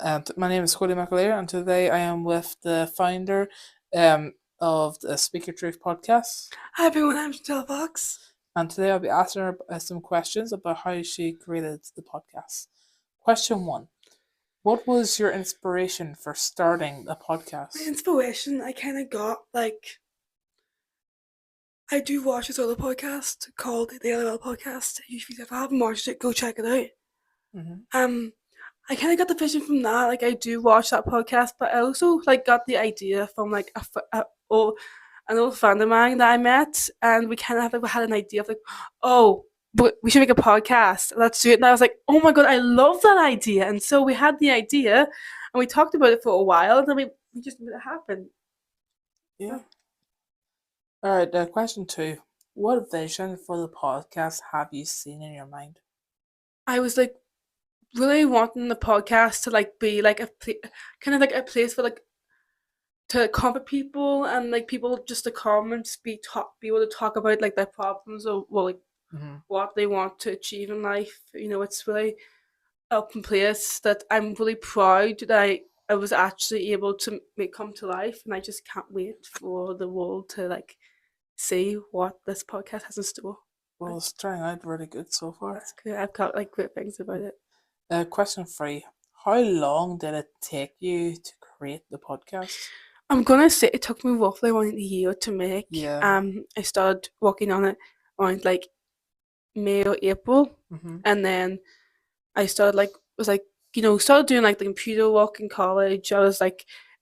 And my name is Cody McAleer, and today I am with the founder um, of the Speak Your Truth podcast. Hi everyone, I'm Chantel Fox. And today I'll be asking her some questions about how she created the podcast. Question one: what was your inspiration for starting a My podcast? inspiration, I kind of got I do watch this other podcast called the LOL Podcast. Usually, if I haven't watched it, go check it out. Mm-hmm. I kind of got the vision from that. Like, I do watch that podcast, but I also got the idea from an old friend of mine that I met, and we kind of had an idea of oh, but we should make a podcast. Let's do it. And I was like, oh my god, I love that idea. And so we had the idea, and we talked about it for a while, and then we just made it happen. Yeah. All right. Question two: what vision for the podcast have you seen in your mind? I was really wanting the podcast to be kind of like a place for to comfort people and people just to come and be able to talk about their problems or Mm-hmm. what they want to achieve in life. It's really open place that I'm really proud that I was actually able to make come to life, and I just can't wait for the world to see what this podcast has in store. Well, it's turning out really good so far. It's good. I've got great things about it. Question three: how long did it take you to create the podcast? I'm gonna say it took me roughly around a year to make. Yeah. I started working on it around May or April, Mm-hmm. and then I started started doing the computer work in college. I was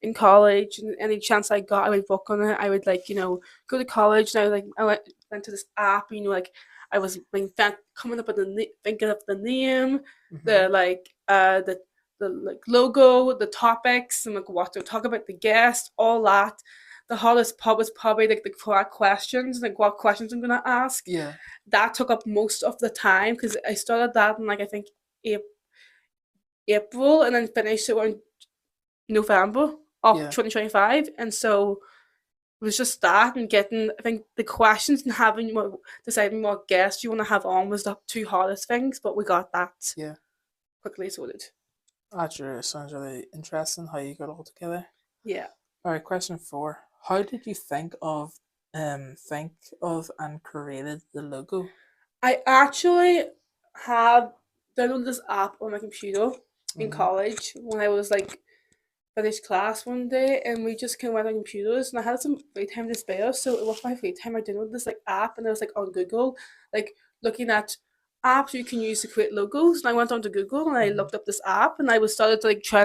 in college, and any chance I got, I would work on it. I would go to college, and went to this app. I was coming up with thinking of the name, Mm-hmm. the logo, the topics, and what to talk about, the guest, all that. The hardest part was probably the correct questions, what questions I'm gonna ask. Yeah. That took up most of the time because I started that in I think April, and then finished it in November of Yeah. 2025, and so it was just that and getting I think the questions and deciding what guests you want to have on was the two hardest things, but we got that Yeah. quickly sorted. Actually, it sounds really interesting how you got it all together. Yeah. All right. Question four: how did you think of and created the logo? I actually have downloaded this app on my computer in Mm-hmm. college when I was finished class one day, and we just kind of went on computers, and I had some free time to spare, so with my free time I downloaded this app, and I was on Google looking at apps you can use to create logos, and I went onto Google and I Mm-hmm. looked up this app, and I was started to try